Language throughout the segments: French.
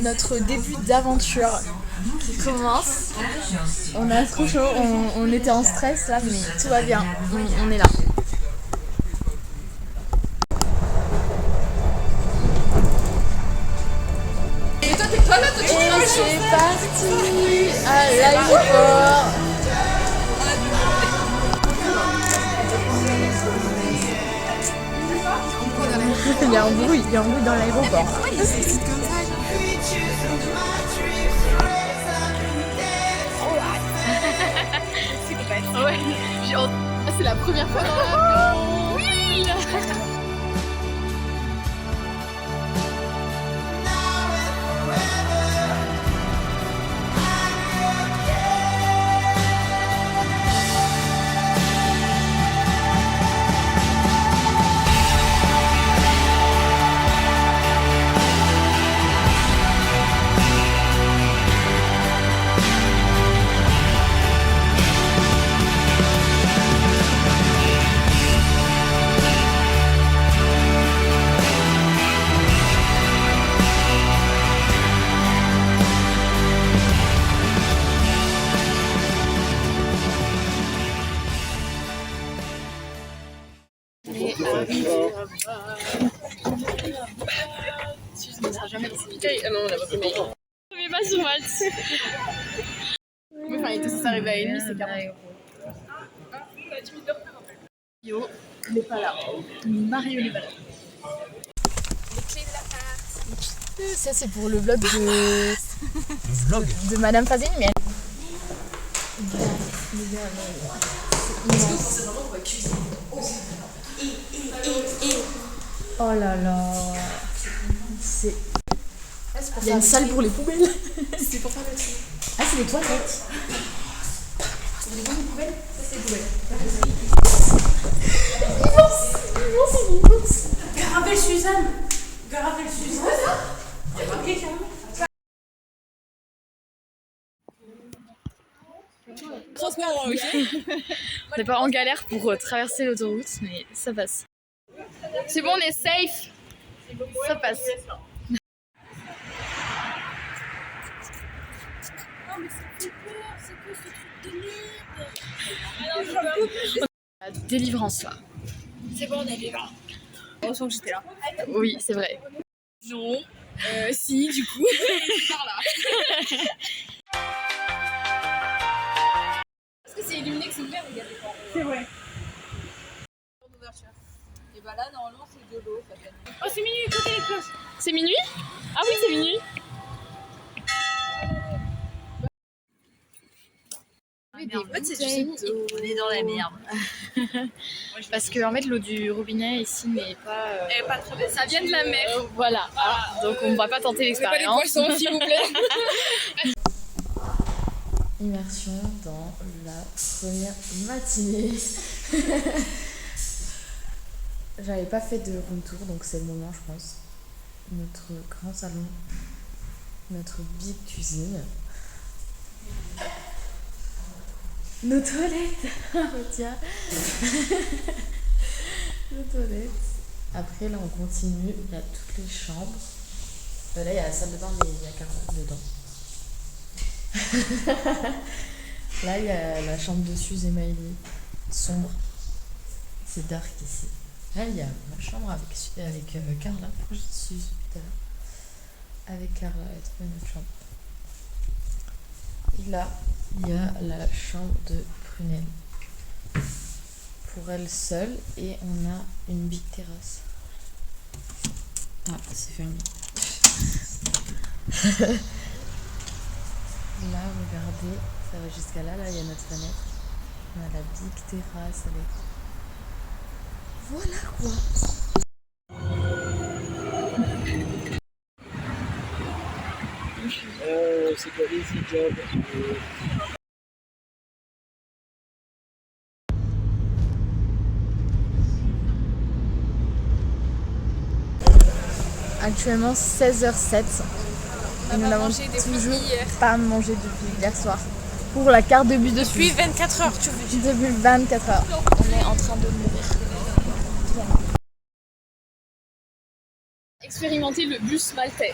notre début d'aventure qui commence. On a trop chaud, on était en stress là, mais tout va bien, on est là. Et c'est parti à l'aéroport. Il y a un bruit dans l'aéroport. Ouais, c'est la première fois dans l'avion. Oui. Je ne serai jamais dans cette vidéo. Ah non, on l'a pas filmé. Mais pas sur Malte. Enfin, il était censé arriver à 1h30, c'est 40 €. Mario n'est pas là. Mario n'est pas là. Les clés de l'appart. Ça, c'est pour le vlog de Madame Fazine, mais oh là là, c'est... Il y a une salle pour les poubelles. C'est pour faire le tri. Ah, c'est les toilettes. C'est les poubelles. Ça, c'est les poubelles. Immense. Caravelle Suzanne. Ok, Transparent, ok. On n'est pas en galère pour traverser l'autoroute, mais ça passe. C'est bon, on est safe. Ça passe. Non, mais ça fait peur, c'est quoi ce truc de merde? La délivrance là. C'est bon, on est libre. Heureusement que j'étais là. Oui, c'est vrai. Non. Si, du coup. Par là. Est-ce que c'est illuminé que c'est ouvert, regardez pas. C'est vrai. Et bah là, normalement, c'est de l'eau. Oh, c'est minuit, écoutez les cloches. C'est minuit? Ah oui, c'est minuit. En fait, c'est on est dans la merde. Parce que en fait, l'eau du robinet ici n'est pas. Elle est pas très belle. Ça vient de la mer. Voilà. Donc on ne va pas tenter l'expérience. Pas les poissons, s'il vous plaît. Immersion dans la première matinée. J'avais pas fait de room tour, donc c'est le moment, je pense. Notre grand salon, notre big cuisine. Nos toilettes. Tiens. Nos toilettes. Après, là, on continue. Il y a toutes les chambres. Là, il y a la salle de bain, mais il y a Carole dedans. Là, il y a la chambre de Suze et Maëlie. Sombre. C'est dark ici. Là, il y a ma chambre avec Carla. Pourquoi je suis tout à l'heure? Avec Carla, elle a trouvé notre chambre. Et là, il y a la chambre de Prunelle. Pour elle seule. Et on a une big terrasse. Ah, c'est fermé. Là, regardez, ça va jusqu'à là. Là, il y a notre fenêtre. On a la big terrasse avec... Voilà quoi. C'est quoi les hijabs? Actuellement 16h07 et nous n'avons toujours pas mangé depuis hier soir. Pour la carte de bus de Depuis 24 heures, tu veux dire? Depuis 24 heures. On est en train de mourir. Expérimenter le bus maltais.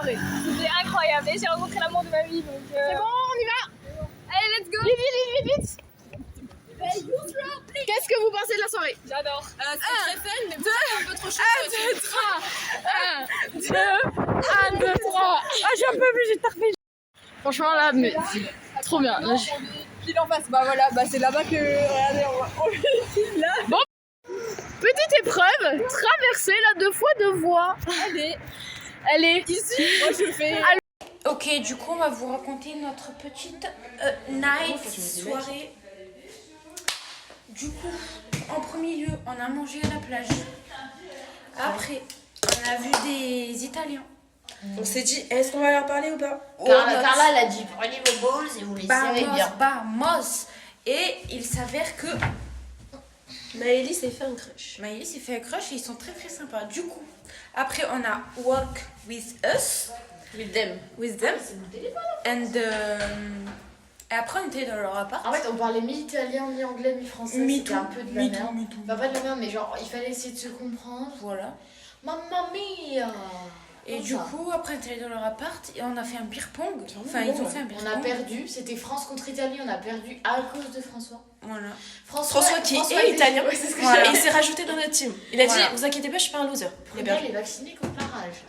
soirée? C'était incroyable et j'ai rencontré l'amour de ma vie donc. C'est bon, on y va. Allez, let's go! Vite. Qu'est-ce que vous pensez de la soirée? J'adore! C'est très fun, mais vous êtes un peu trop chaud. 1, 2, 3. Ah, je suis un peu obligée de tarper. Franchement, là, mais c'est trop bien. Là, Pile en face, bah voilà, bah c'est là-bas que. Regardez, on là. petite épreuve, traverser la 2 fois 2 voies. Allez. Ici, moi je fais. Ok, du coup, on va vous raconter notre petite soirée. Du coup, en premier lieu, on a mangé à la plage. Après, on a vu des Italiens. On s'est dit, est-ce qu'on va leur parler ou pas? Carla, elle a dit prenez vos balls et vous les serrez bien. Vamos. Et il s'avère que Maëlys s'est fait un crush. Maëlys s'est fait un crush et ils sont très très sympas. Du coup, après, on a Walk with Us. With them. And et après, on était dans leur appart. En fait, on parlait mi-italien, mi-anglais, mi-français. C'était un peu de la merde. Enfin, pas de la merde, mais genre, il fallait essayer de se comprendre. Voilà. Mamma mia! Et du coup, après, on est allé dans leur appart et on a fait un beer pong. Enfin, ils ont fait un beer On pong. a perdu, c'était France contre Italie, on a perdu à cause de François. Voilà. François qui est italien. Ouais, c'est ce que Voilà. Et il s'est rajouté dans notre team. Il a dit, Voilà. vous inquiétez pas, je suis pas un loser. Il a Première, perdu. il est vacciné contre la rage.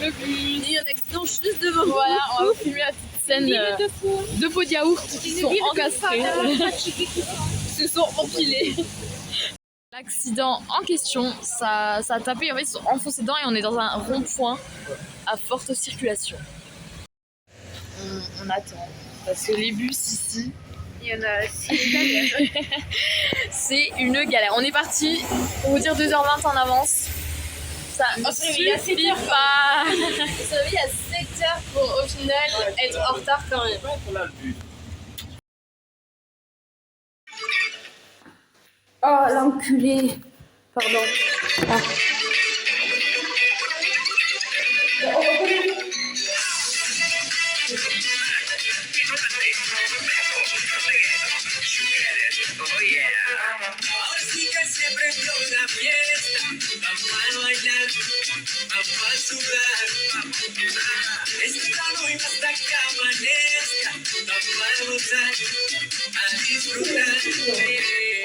Le bus. Il y a un accident juste devant. Voilà, on va vous filmer la petite scène de pots de yaourt qui sont encastrés. Se sont empilés. L'accident en question, ça a tapé, en fait, ils sont enfoncés dedans et on est dans un rond-point à forte circulation. On attend, parce que les bus ici, il y en a 6 c'est une galère. On est parti, pour vous dire 2h20 en avance. Ça ne suffit pas. On se réveille à 7h pour au final être en retard quand même. Oh l'enculé! Pardon. Así que se prendió la fiesta, vamos a bailar, vamos a sudar. Esta noche hasta que amanezca, vamos a gozar, a disfrutar.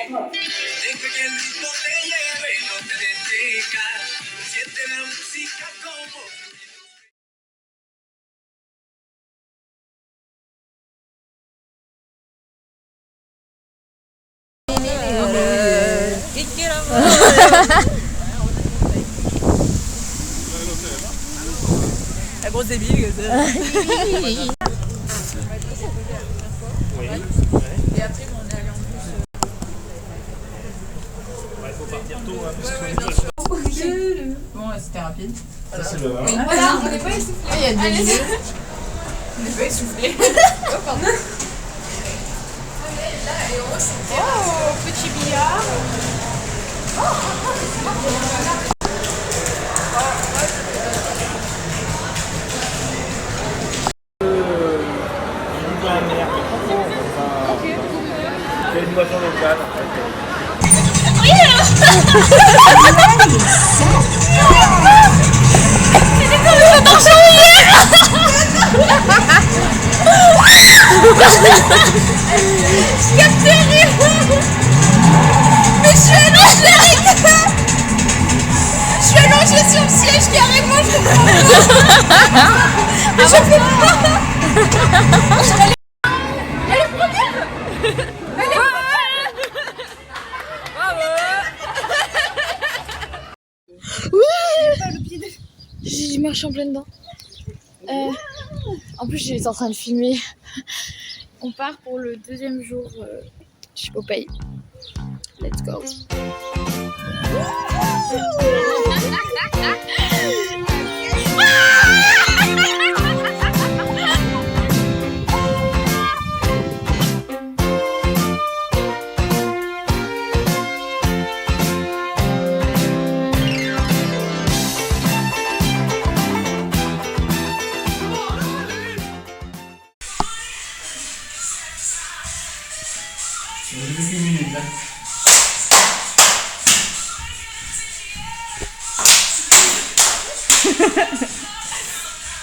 Deja que el ritmo te lleve, no te detengas. Siente la música como La grosse débile que ça. Et après, on est allé en bus. Il faut partir tôt, hein, parce que... Bon, c'était rapide. Ça, c'est le vin. Voilà, on n'est pas essoufflé. Il y a des lieux. On n'est pas essoufflé. Oh, pardon. Là, et on c'était petit billard. C'est une boisson locale, en fait. Mais je suis allongée sur le siège carrément, je comprends pas. Mais je fais pas. Elle est première. J'ai marché en plein dedans. En plus, j'étais en train de filmer. On part pour le 2e jour au pays. Let's go.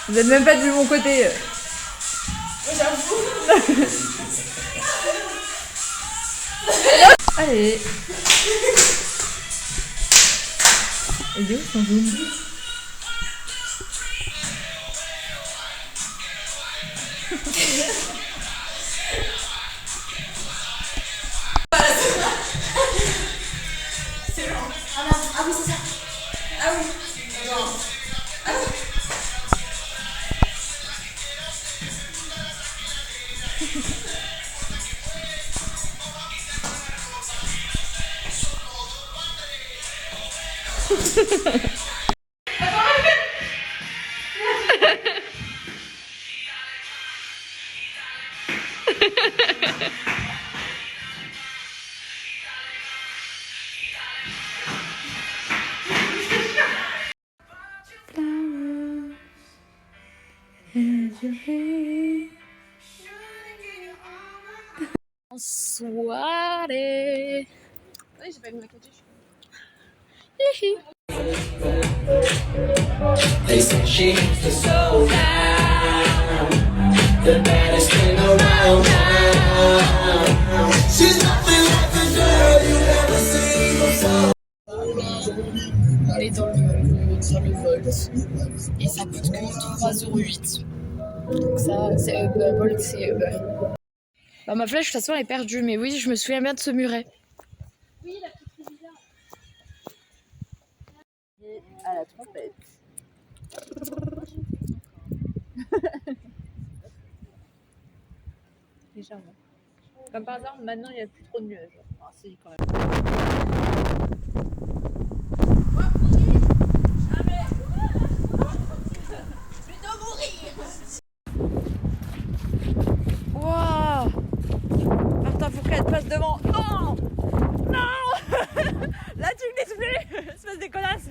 Vous êtes même pas du bon côté. Allez. Et d'où son zoom? Soirée. Oui, j'ai pas mis ma capuche. They said she's the soul down, the baddest thing around town. She's nothing like the girl you ever seen before. On est dans le Volt et ça coûte que 3,08 €. Donc ça, c'est Volt, c'est Uber. Bah, ma flèche, de toute façon, elle est perdue, mais oui, je me souviens bien de ce muret. Oui, la petite bizarre. Et à la trompette. Légèrement. Comme par hasard, maintenant il n'y a plus trop de nuages. Enfin, si, quand même. Waouh! Martin Fourcade passe devant. Non! Non! Là, tu me laisses plus! Espèce de connasse!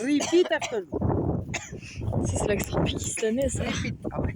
Repeat after me. Ça, c'est l'extra pakistanais, ça. Ah ouais.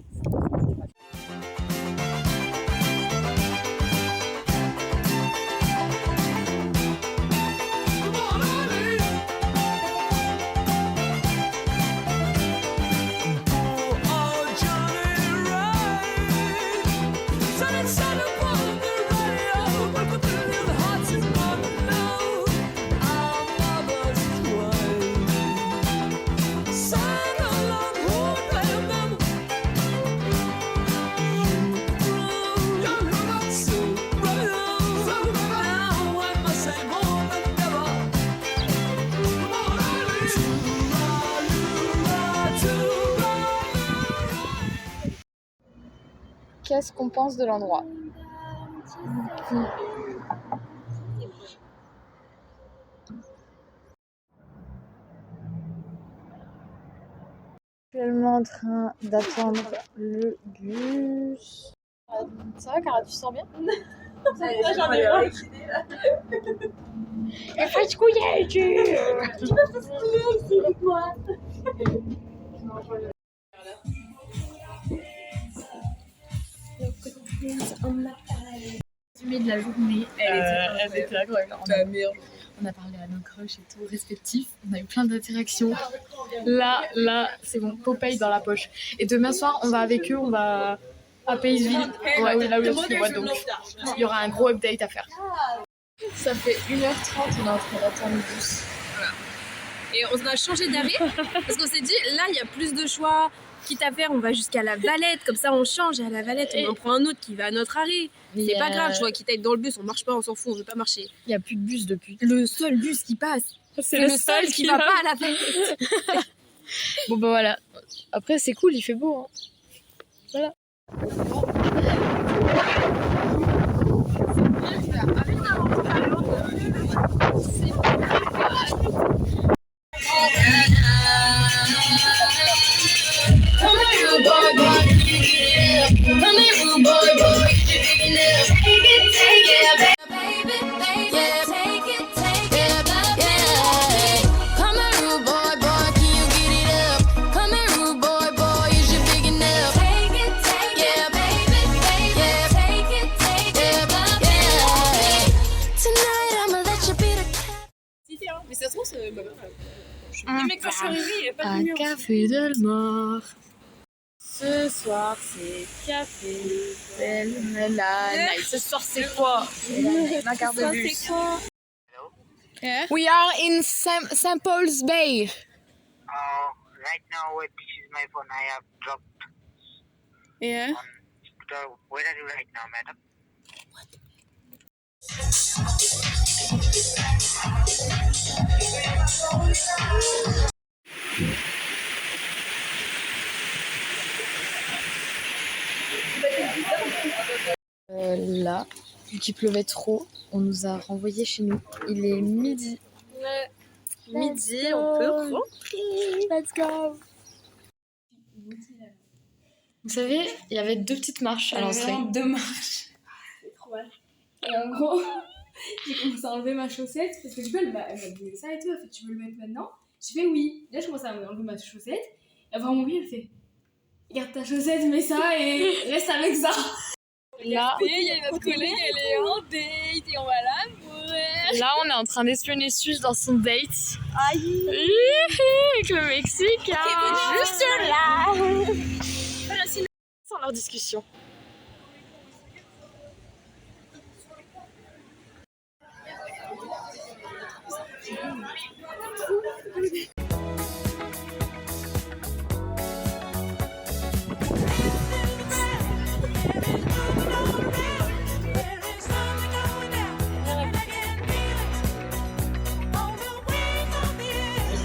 Qu'est-ce qu'on pense de l'endroit? Actuellement en train d'attendre le bus. Ça va, Cara, tu sors bien? J'en ai un. Et fais couiller, tu! Tu vas faire couiller ici, dites-moi. Résumé de la journée, elle était incroyable. On a parlé à nos crushs et tout, respectifs. On a eu plein d'interactions. Là, c'est bon, Popeye dans la poche. Et demain soir, on va avec eux, on va à Paysville. Ouais, là où il y a toutes les boîtes, donc il y aura un gros update à faire. Ça fait 1h30, on est en train d'attendre le bus. Voilà. Et on a changé d'arrêt parce qu'on s'est dit, là, il y a plus de choix. Quitte à faire, on va jusqu'à la Valette, comme ça on change et à la Valette, on en prend un autre qui va à notre arrêt. C'est pas grave, je vois quitte à être dans le bus, on marche pas, on s'en fout, on veut pas marcher. Il n'y a plus de bus depuis. Le seul bus qui passe, c'est le seul qui va pas à la Valette. Bon bah voilà. Après c'est cool, il fait beau. Hein. Voilà. Come here, rude boy, boy, can you get it up? Come here, rude boy, boy, is you big enough? Take à Café Delmore. Ce soir, c'est Café Delmore. Ce soir, c'est quoi? La carte de bus. We are in St. Paul's Bay. Right now, this is my phone. I have dropped. Yeah. Where are you right now, madam? Là, vu qu'il pleuvait trop, on nous a renvoyés chez nous. Il est midi. Midi, on peut rentrer. Let's go. Vous savez, il y avait 2 petites marches à l'entrée. 2 marches. C'est trop mal. Et en gros, j'ai commencé à enlever ma chaussette parce que du coup, elle m'a dit ça et tout. Elle fait, tu veux le mettre maintenant? J'ai fait oui. Là, je commence à enlever ma chaussette. Et après, mon père, elle fait, garde ta chaussette, mets ça et reste avec ça. Là, il y a notre collègue, elle est en date et on va la mourir. là, on est en train d'espionner Suze dans son date. Aïe. Avec le Mexicain. Juste là. Sans leur discussion.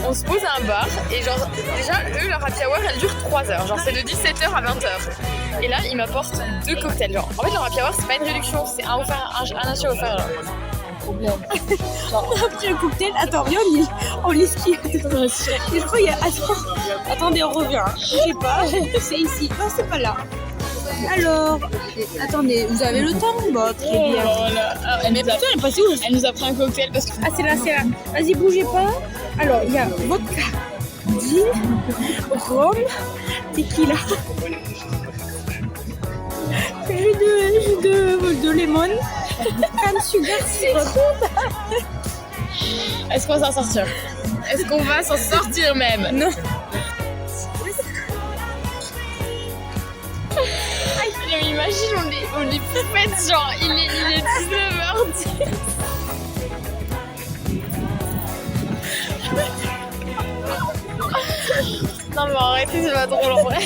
On se pose à un bar et genre déjà eux leur happy hour elle dure 3 heures, genre c'est de 17h à 20h. Et là ils m'apportent 2 cocktails genre. En fait leur happy hour c'est pas une réduction, c'est un achat offert genre. Problème. On a pris un cocktail, attends, viens, on l'esquive. Et je crois qu'il y a. Attendez, on revient. Je sais pas, c'est ici. Non, c'est pas là. Alors, attendez, vous avez le temps? Bah, très bien. Voilà. Mais putain, elle est passée où? Elle nous a pris un cocktail parce que. Ah, c'est là, c'est là. Vas-y, bougez pas. Alors, il y a vodka, gin, rhum, tequila, jus de lemon, canne sugar, syrup. Est-ce qu'on va s'en sortir? Est-ce qu'on va s'en sortir même? Non. Imagine, on est poupettes, genre il est 19h10. Non mais arrêtez, c'est pas drôle en vrai.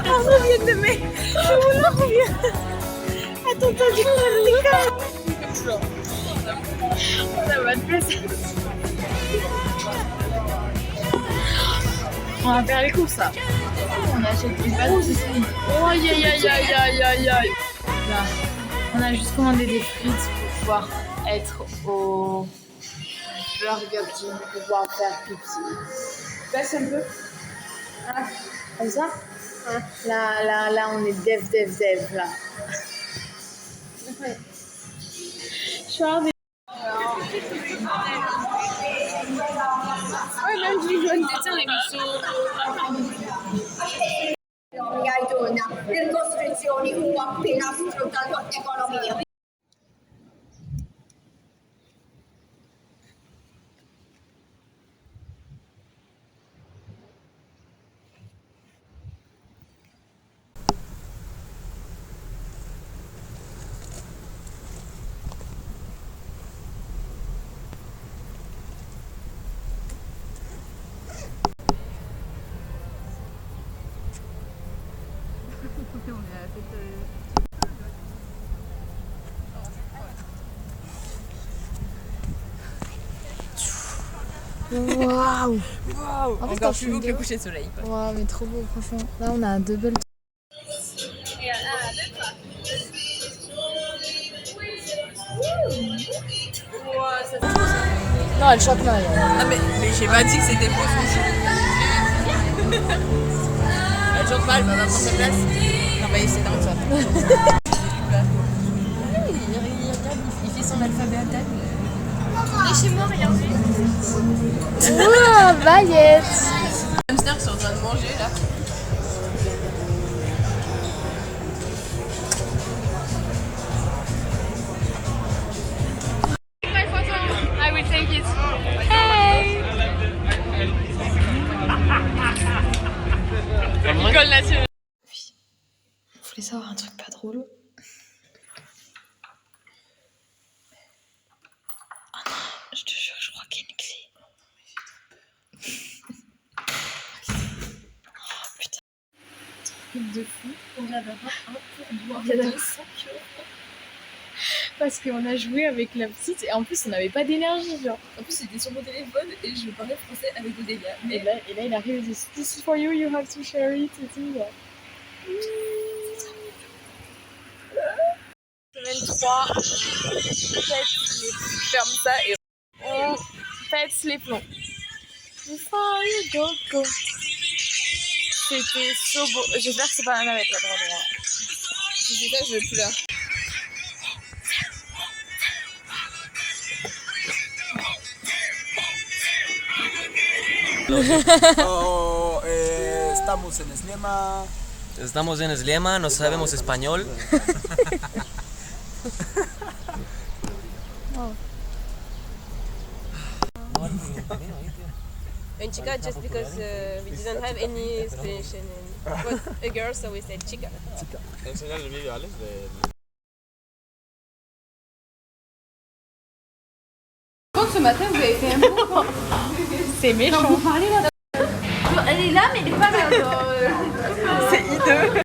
On revient demain. On revient. Attends, du coup, Ça va te plaisir. On va faire les courses là. On achète une pâte ici. Oh aïe aïe aïe aïe aïe aïe aïe. Là, on a juste commandé des frites pour pouvoir être au Burger King pour pouvoir faire pipi. Passe un peu. Ah, comme ça? Là, on est dev là. Ouais. Je suis en ouais, même je lui joue une tête, les missions. Per costrizioni fu appena sfruttato l'economia. Waouh! Encore plus beau que le coucher de soleil. Waouh, mais trop beau, franchement. Là, on a un double. Non, elle chante mal. Non mais j'ai pas dit que c'était faux. Elle chante mal, elle va prendre sa place. Non mais c'est dingue ça. Il fait son alphabet à tête. Et chez moi, rien. Ouah, baguette! Les hamsters sont en train de manger là. I will take it. Hey! voulais savoir un truc pas drôle. Oh non, je te jure, je crois qu'il y a une clé. Oh putain. Truc de fou. On va avoir un pourboire de 5 €. Parce qu'on a joué avec la petite et en plus on n'avait pas d'énergie genre. En plus, c'était sur mon téléphone et je parlais français avec Odélia. Et là il arrive et dit This is for you, you have to share it et tout. Semaine 3, ferme ça et on pète les plombs. Before you go. C'était so beau. J'espère que c'est pas la navette là devant. Si c'est ça, je pleure. Estamos en Esliema. Estamos en Esliema, no sabemos español. And chica just because we didn't have any explanation. And it was a girl, so we said chica. Enseñar el vídeo, Alex, de... Ce matin, vous avez fait un peu. C'est méchant. Vous parlez là. Elle est là, mais elle est pas là. C'est hideux.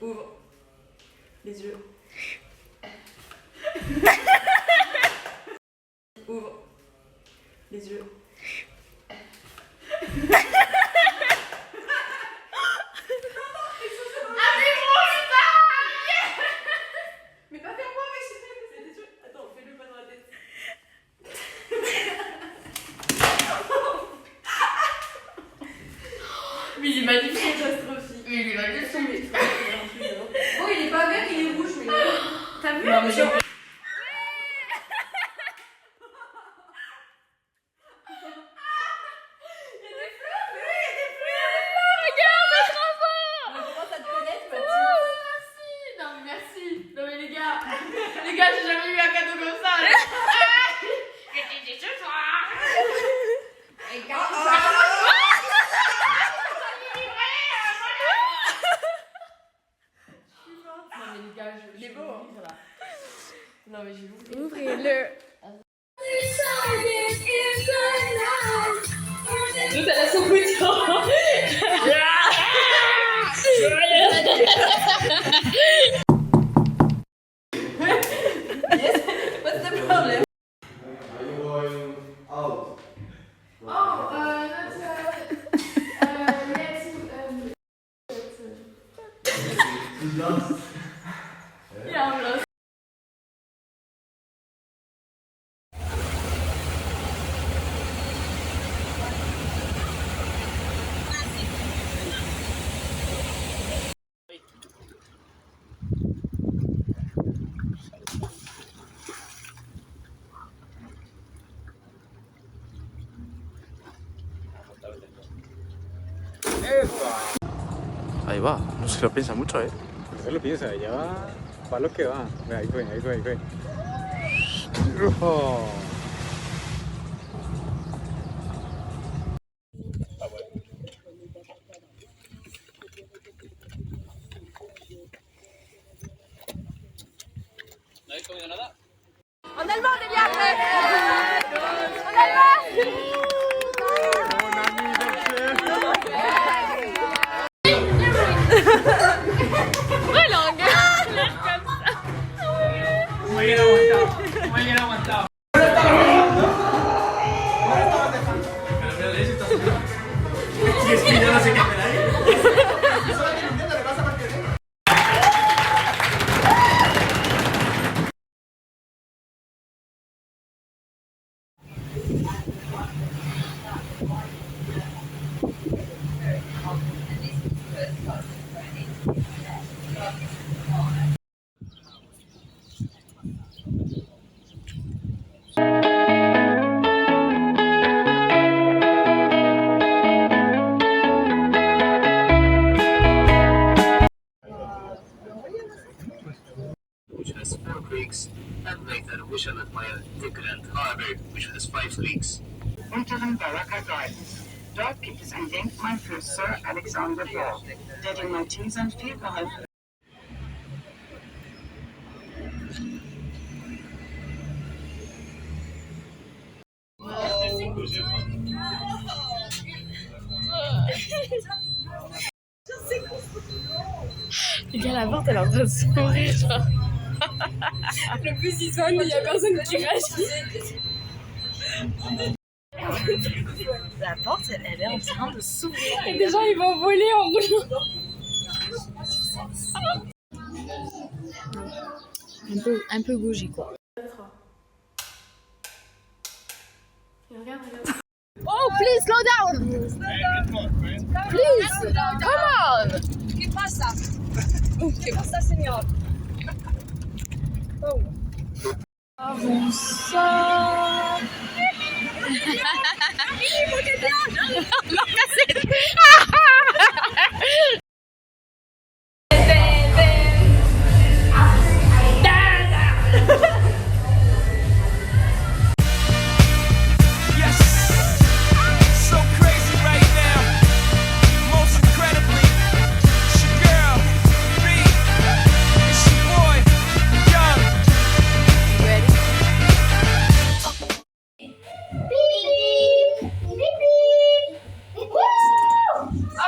Ouvre les yeux. Ouvre les yeux. Mais pas faire moi, mais c'est des trucs. Attends, fais-le pas dans la tête. Mais il est magnifique, catastrophique. Mais il est magnifique. Oh, il est pas vert, il est rouge, mais. T'as vu? Non, mais j'ai... Les gars, j'ai jamais eu un cadeau comme ça. Ce soir. Non mais les gars, je l'ai beau. Là. Non mais j'ai oublié. Ouvrez-le. Nous, t'as la soupe. What's the problem? Are you going out? Ahí va, no se lo piensa mucho, ¿eh? No se lo piensa, ya va lo que va. Mira, ahí fue, ahí fue, ahí fue. Oh. En allemand, Delia, après. En allemand. Ouais, langue. Comme ça. Muy bien aguantado. Muy bien aguantado. Y es que ya no sé qué hacer ahí. Which has 4 creeks, and Nathan Wishalatmaya Dickland Harbor, which has 5 creeks. Unteren Baraka Gardens. Dort gibt es ein Denkmal für Sir Alexander Ball, der den Maltesern viel geholfen hat. Le gars à la porte, elle est en train de sourire, genre. Le bus il sonne, il y a personne qui réagit. La porte, elle est en train de s'ouvrir. Et des gens ils vont voler en roulant. Un peu bougie, quoi. Oh, please, slow down! Please, come on! ¿Qué pasa? ¿Qué pasa, señor? Bonsoir! So crazy right now. Most incredibly, it's your girl, Reed. It's your boy, Young. Ready?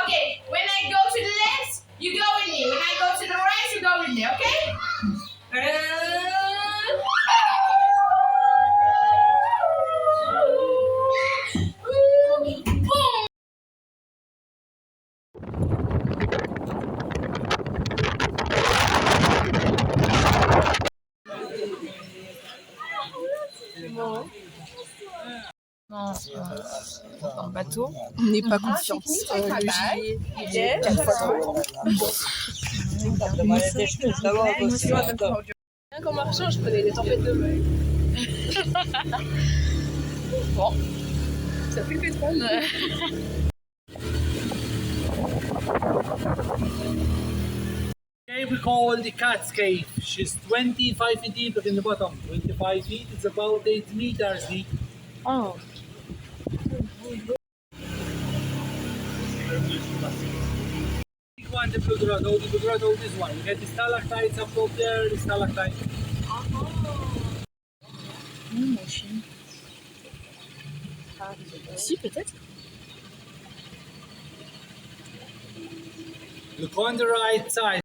Okay, when I go to the left, you go with me. When I go to the right, you go with me, okay? En bateau. On n'est pas confiante. Le gilet, 4 fois trop. Quand on marchait, je prenais des tempêtes de vent. Bon, ça fait le pétrole. Cave we call the Cat's Cave. She's 25 feet deep in the bottom. 25 feet, it's about 8 meters deep. Oh. Big one, the blue grotto, this one. You get the stalactites up there, the stalactites. Non, mon chien. Si, peut-être. Look on the right side.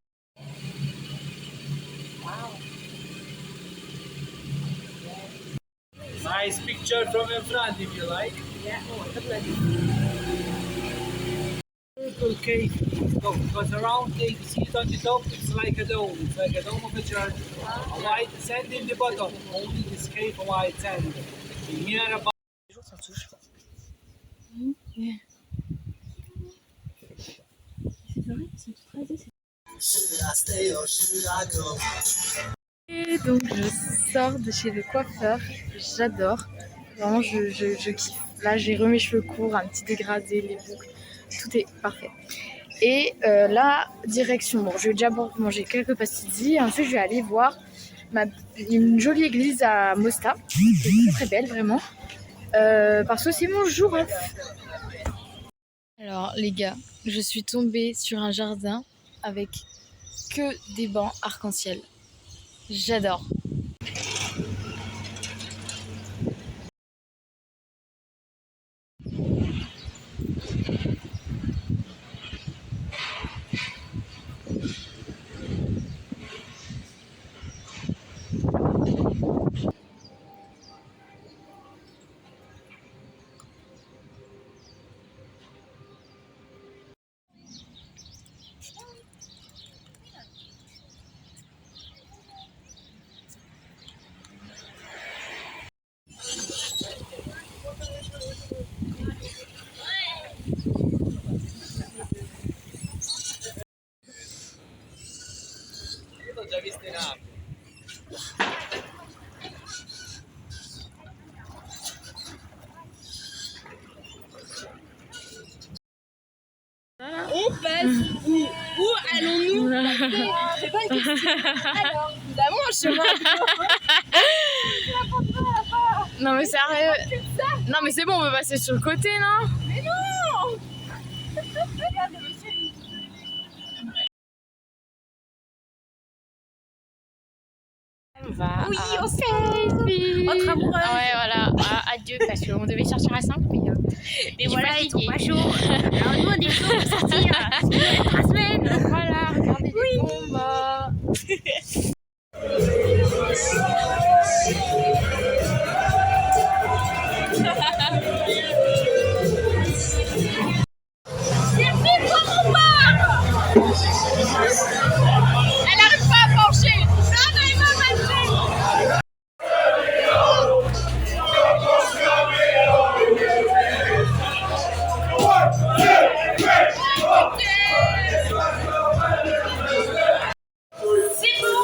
Nice picture from in front if you like. Yeah. Circle cave. So it goes around cave. You see it on the top, it's like a dome. It's like a dome of a church. A white sand in the bottom. Only this cave a white sand. And here about Et donc je sors de chez le coiffeur, j'adore, vraiment je kiffe. Là j'ai remis mes cheveux courts, un petit dégradé, les boucles, tout est parfait. Et là, direction, bon je vais déjà manger quelques pastilles et ensuite je vais aller voir une jolie église à Mostar, qui est très belle vraiment, parce que c'est mon jour off. Alors les gars, je suis tombée sur un jardin avec que des bancs arc-en-ciel. J'adore. On passe où allons-nous passer? C'est pas une question. Alors, nous avons un chemin. Non mais sérieux. Non mais c'est bon, on peut passer sur le côté, non? Mais non. Regarde, monsieur. On va. Oui, on se selfie. Entre amoureux. Ouais, voilà. Adieu, parce qu'on devait sortir à 5, mais voilà, ils sont pas chauds. Alors Alors nous, on est chauds pour sortir. Ça fait 3 semaines. Voilà, regardez les bombes. Elle arrive pas à pencher. Non, elle va marcher. C'est bon.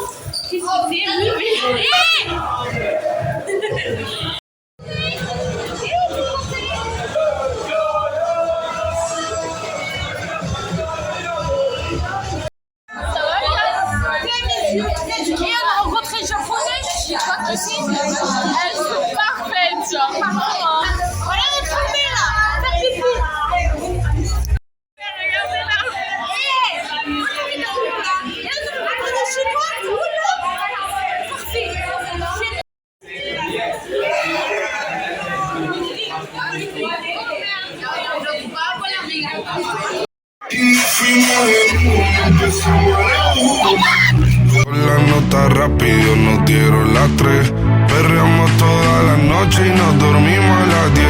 Qu'est-ce que c'est? Et on a rencontré le japonais, je crois que c'est. Elles sont parfaites, genre. Voilà notre famille là. Faire pipi. Regardez là. Con la nota rápido nos dieron las 3. Perreamos toda la noche y nos dormimos a las 10.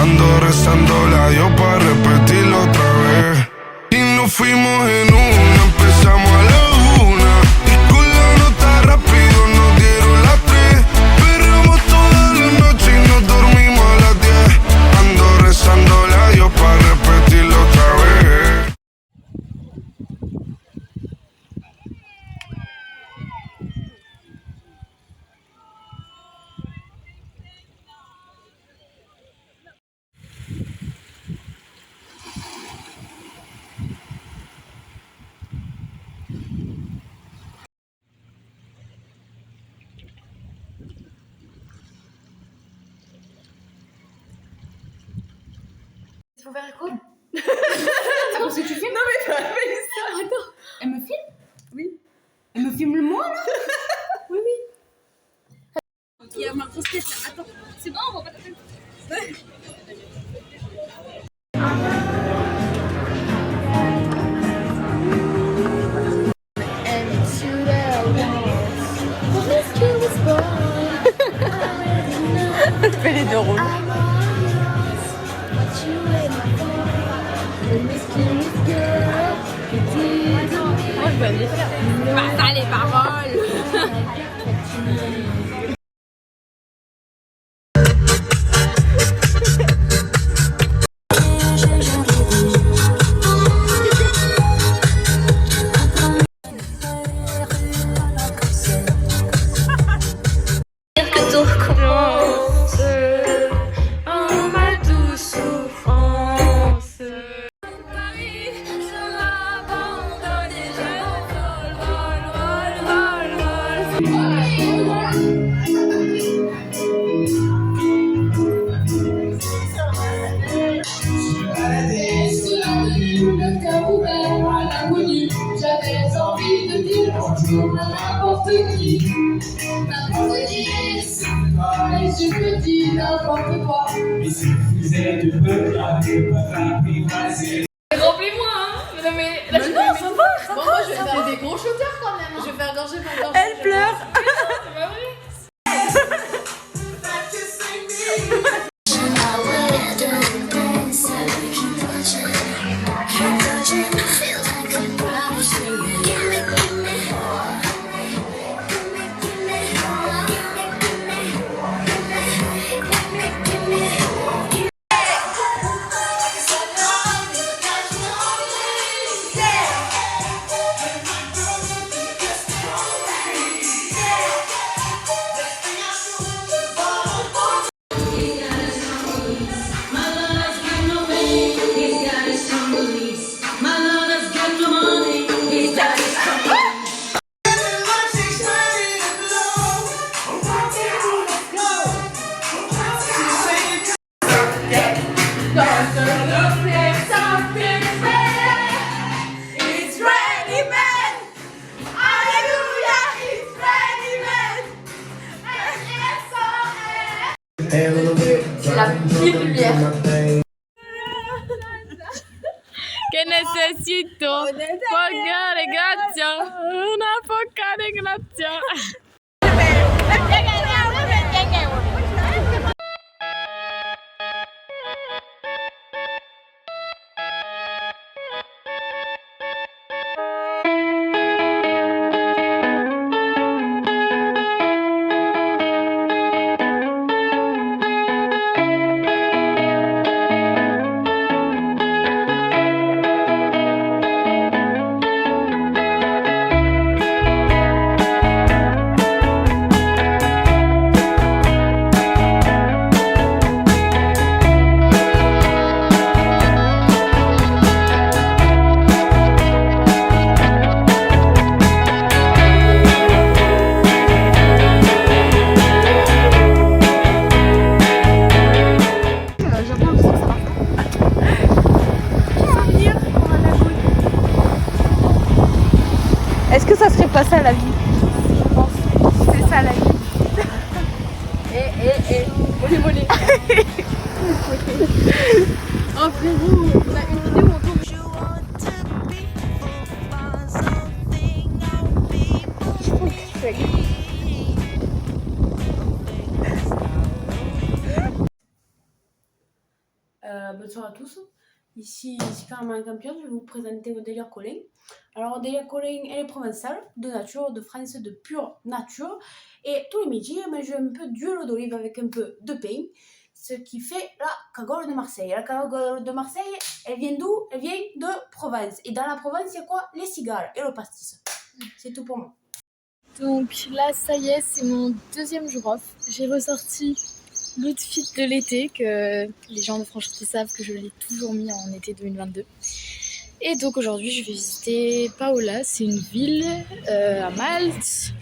Ando rezando la Dios para repetirlo otra vez. Y nos fuimos en una, empezamos a la 1. Y con la nota rápido nos dieron las 3. Perreamos toda la noche y nos dormimos a las 10. Ando rezando la Dios para repetirlo otra vez. Faut faire quoi? Attends, parce que tu filmes? Non mais pas ça. Attends, elle me filme? Oui. Elle me filme le moi là? Oui, oui. Il y a ma grosse tête là. Attends, c'est bon, on voit pas ta tête. Fais les deux rôles. Moi je vais les faire. Bah, les paroles. Que tout recommence en ma douce souffrance. Paris, je m'abandonne et je J'avais envie de dire bonjour à n'importe qui. N'importe qui, c'est toi, et je me dis n'importe quoi. Mais si vous êtes heureux, vas-y. Remplis-moi, hein. Non mais là, je non, ça va, ça va. Moi je vais faire des gros shooters quand même. Je vais faire gorger pour gorger. Elle pleure. C'est pas vrai. C'est la pire lumière. Que necesito pagare grazie, una poca di grazia. Est-ce que ça serait pas ça la vie? Je pense. C'est ça la vie. Mollet, mollet. Oh frérot, on a une vidéo où on tombe. Bonsoir à tous, ici Carmen Campion, je vais vous présenter Odelia Collin. Alors Odelia Collin, elle est provençale, de nature, de France, de pure nature. Et tous les midis, elle mange un peu d'huile d'olive avec un peu de pain, ce qui fait la cagole de Marseille. La cagole de Marseille, elle vient d'où? Elle vient de Provence. Et dans la Provence, il y a quoi? Les cigales et le pastis. C'est tout pour moi. Donc là, ça y est, c'est mon deuxième jour off. J'ai ressorti l'outfit de l'été que les gens de Franche-Comté savent que je l'ai toujours mis en été 2022. Et donc aujourd'hui, je vais visiter Paola, c'est une ville à Malte.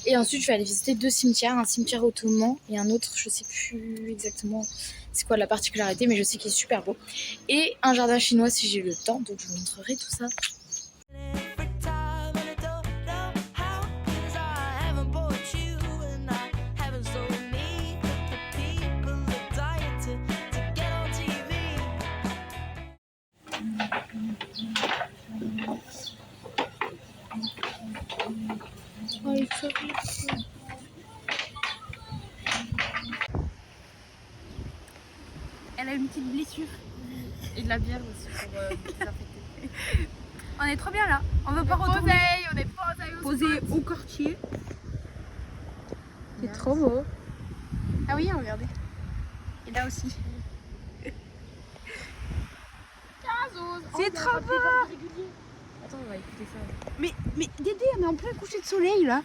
Et ensuite, je vais aller visiter deux cimetières, un cimetière ottoman et un autre, je sais plus exactement c'est quoi la particularité, mais je sais qu'il est super beau. Et un jardin chinois si j'ai le temps, donc je vous montrerai tout ça. Elle a une petite blessure. Et de la bière aussi pour désinfecter. On est trop bien là. On veut pas retourner. On est Posé au quartier. C'est trop beau. Ah oui, regardez. Et là aussi. C'est trop beau. Attends, on va écouter ça. Mais Dédé, on est en plein coucher de soleil là.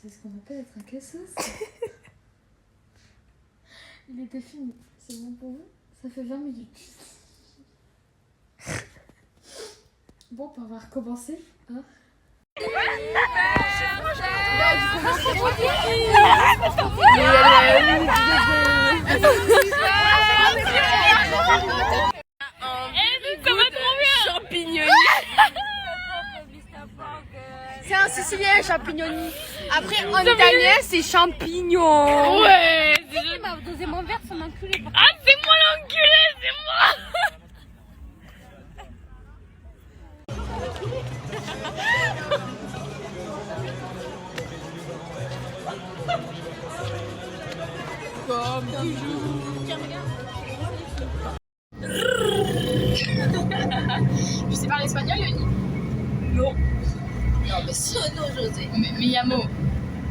C'est ce qu'on appelle être un cassos. Il était fini. C'est bon pour vous? Ça fait 20 minutes. Bon, on va recommencer. Hein? C'est un sicilien champignoni. Après en italien c'est champignon. Ouais. Il m'a dosé mon verre, son enculé. Ah, c'est moi l'enculé, c'est moi. Comme toujours. Tu sais parler espagnol, Yoni? Non. Non, mais sono José. Mi llamo.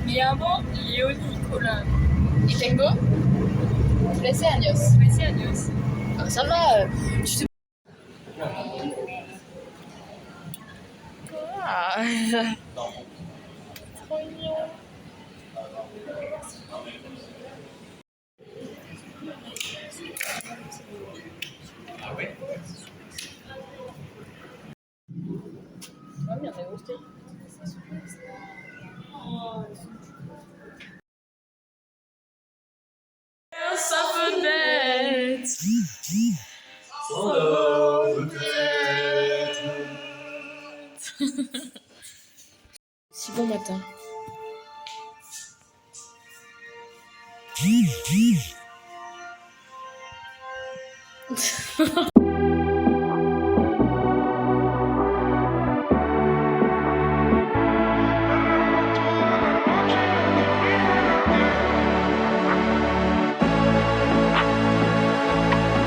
Léonie Colin. Y tengo 13 años. 13 años. Ah, ça va. Tu sais. Ah. Trop mignon. Ah ouais? Ah bien, t'as gosté. Ça peut être. Si bon matin.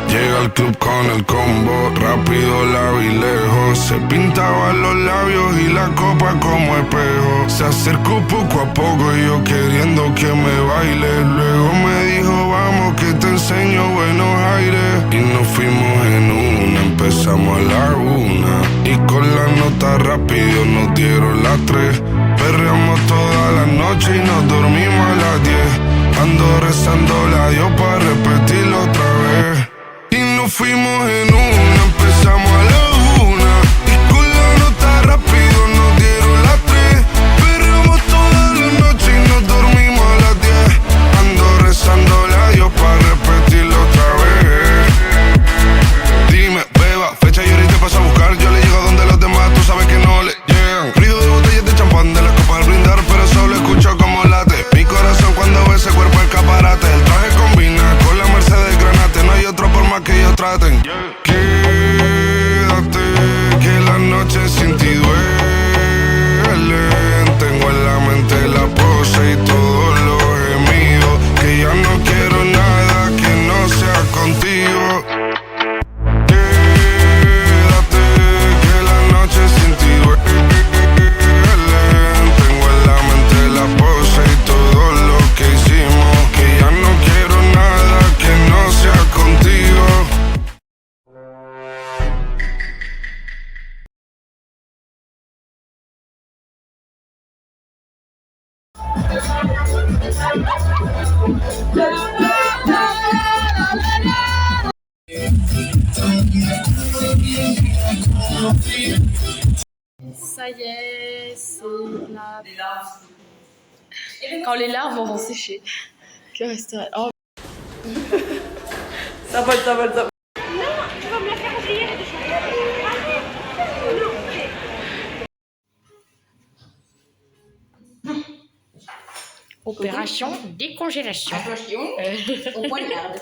Llega al club con el combo, rápido la vi lejos. Se pintaba los labios y la copa como espejo. Se acercó poco a poco y yo queriendo que me baile. Luego me dijo vamos que te enseño buenos aires. Y nos fuimos en una, empezamos a la 1. Y con la nota rápido nos dieron las 3. Perreamos toda la noche y nos dormimos a las 10. Ando rezando la Dios para repetirlo otra vez. Y nos fuimos en una, empezamos a la 1. Y con la nota rápido nos dieron las 3. Perreamos toda la noche y nos dormimos a las 10. Ando rezando la Dios para repetirlo otra vez. Dime, beba, fecha y ahorita paso a buscar. Yo le llego donde los demás, tú sabes que no le llegan. Ruido de botellas de champán, de las copas al brindar, pero solo escucho como late mi corazón cuando ve ese cuerpo escaparate. El traje combina con la Mercedes Granate. No hay otro por más que ellos traten. Quédate, que la noche sin ti duelen. Tengo en la mente la pose y todos los gemidos. Que ya no quiero nada que no sea contigo. Quédate, que la noche sin ti duelen. Tengo en la mente la pose y todo lo que hicimos. Que ya no quiero nada que no sea contigo. Ça y est, c'est la... Quand les larves vont sécher. Que resterait... Oh. Ça vole, ça vole, ça vole. Opération décongélation. Attention, on poignarde.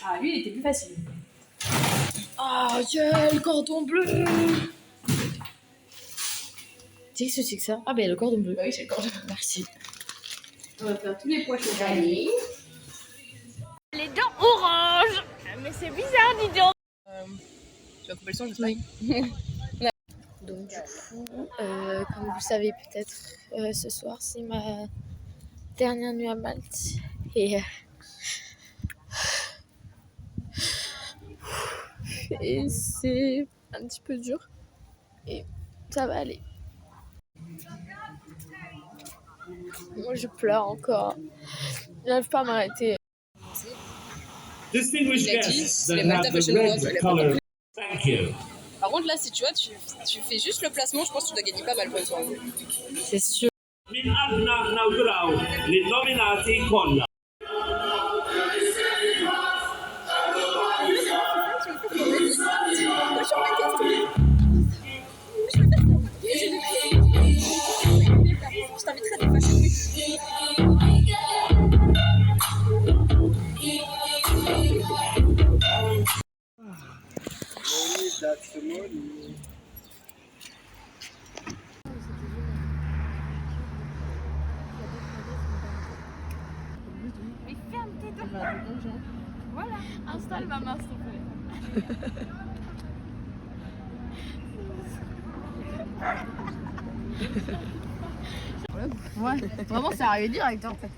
Ah, lui, il était plus facile. Oh, yeah, le cordon bleu. Tu sais ce que c'est que ça? Ah, ben le cordon bleu. Bah oui, c'est le cordon. Merci. On va faire tous les pois chauffés. Les dents oranges. Mais c'est bizarre, dis donc. Tu vas couper le son, j'espère. Donc du coup, comme vous le savez peut-être, ce soir c'est ma dernière nuit à Malte et c'est un petit peu dur et ça va aller. Moi je pleure encore, j'arrive pas à m'arrêter. Distinguished guests that have the red color. Thank you. Par contre, là, si tu vois, tu fais juste le placement, je pense que tu dois gagner pas mal de points. C'est sûr. Min qalbna nawguraw lin-nominati kollha. Je t'inviterai des fois chez lui. Mais ferme tes dents. Voilà, installe ma main s'il te plaît. Ouais, vraiment, c'est arrivé direct en fait.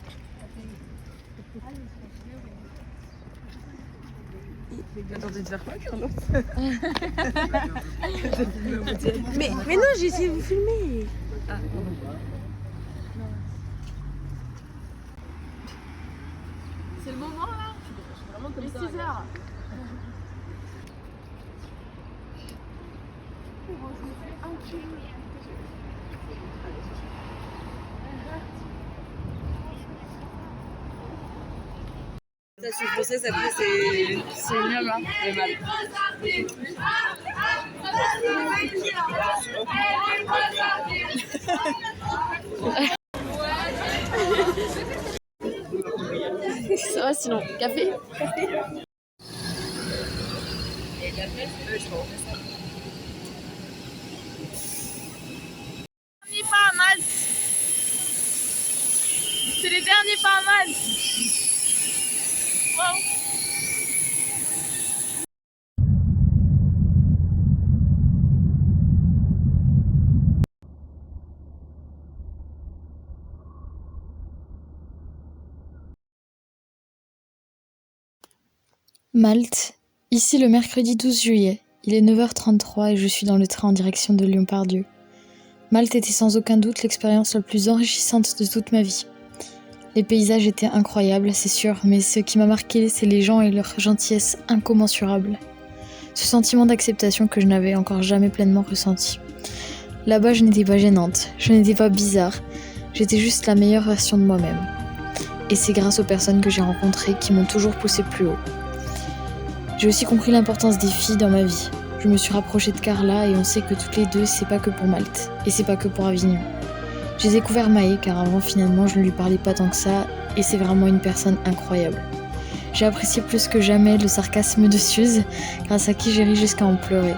Attendez de faire quoi, Carlos? mais non, j'ai essayé de vous filmer. Ah, C'est le moment là. Vraiment comme Les ça. 6 heures. Station française, après c'est le mal. Le mal. Ça va sinon. Café? Dernier pas à Malte. C'est les derniers pas à Malte. Wow. Malte, ici le mercredi 12 juillet. Il est 9h33 et je suis dans le train en direction de Lyon-Part-Dieu. Malte était sans aucun doute l'expérience la plus enrichissante de toute ma vie. Les paysages étaient incroyables, c'est sûr, mais ce qui m'a marqué, c'est les gens et leur gentillesse incommensurable. Ce sentiment d'acceptation que je n'avais encore jamais pleinement ressenti. Là-bas, je n'étais pas gênante, je n'étais pas bizarre, j'étais juste la meilleure version de moi-même. Et c'est grâce aux personnes que j'ai rencontrées qui m'ont toujours poussée plus haut. J'ai aussi compris l'importance des filles dans ma vie. Je me suis rapprochée de Carla et on sait que toutes les deux, c'est pas que pour Malte, et c'est pas que pour Avignon. J'ai découvert Maë car avant finalement je ne lui parlais pas tant que ça et c'est vraiment une personne incroyable. J'ai apprécié plus que jamais le sarcasme de Suze, grâce à qui j'ai ri jusqu'à en pleurer.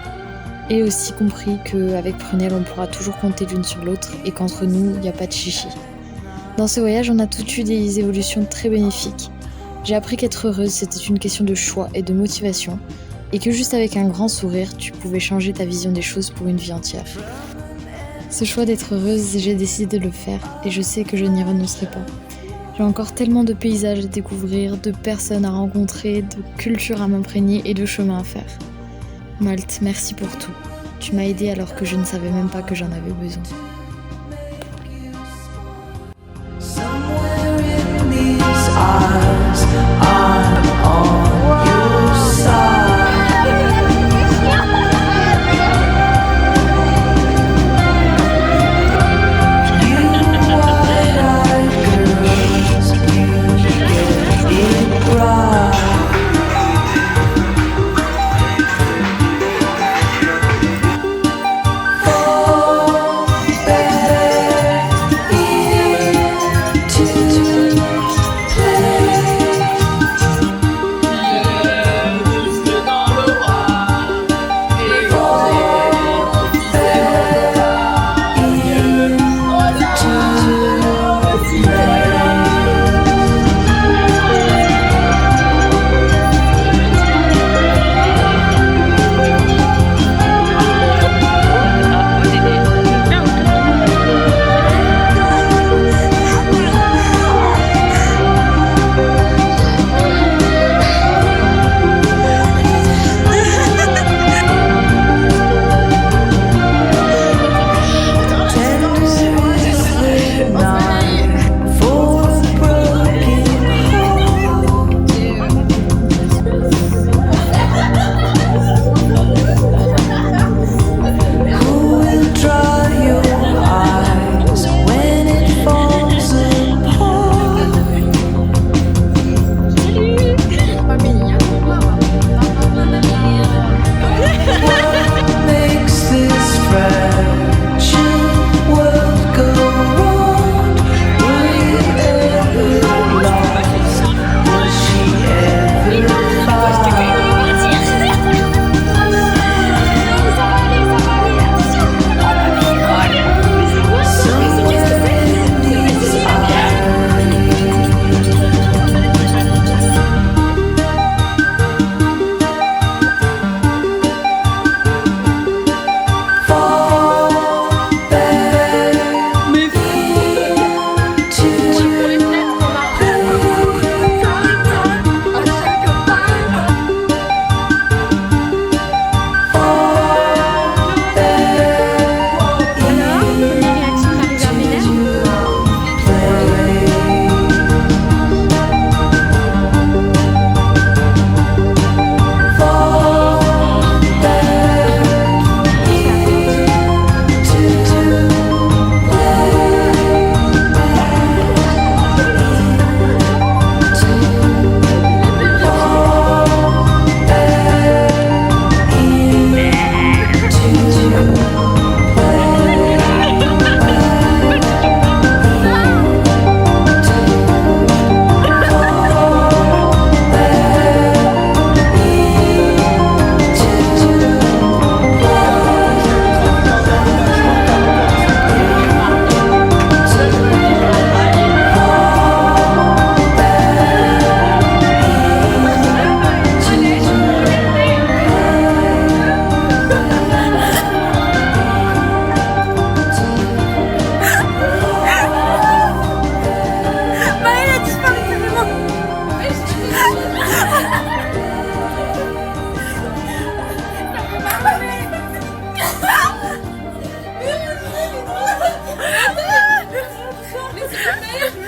Et aussi compris qu'avec Prunelle on pourra toujours compter l'une sur l'autre et qu'entre nous, il n'y a pas de chichi. Dans ce voyage, on a toutes eu des évolutions très bénéfiques. J'ai appris qu'être heureuse, c'était une question de choix et de motivation, et que juste avec un grand sourire, tu pouvais changer ta vision des choses pour une vie entière. Ce choix d'être heureuse, j'ai décidé de le faire, et je sais que je n'y renoncerai pas. J'ai encore tellement de paysages à découvrir, de personnes à rencontrer, de cultures à m'imprégner et de chemins à faire. Malte, merci pour tout. Tu m'as aidée alors que je ne savais même pas que j'en avais besoin. Merde.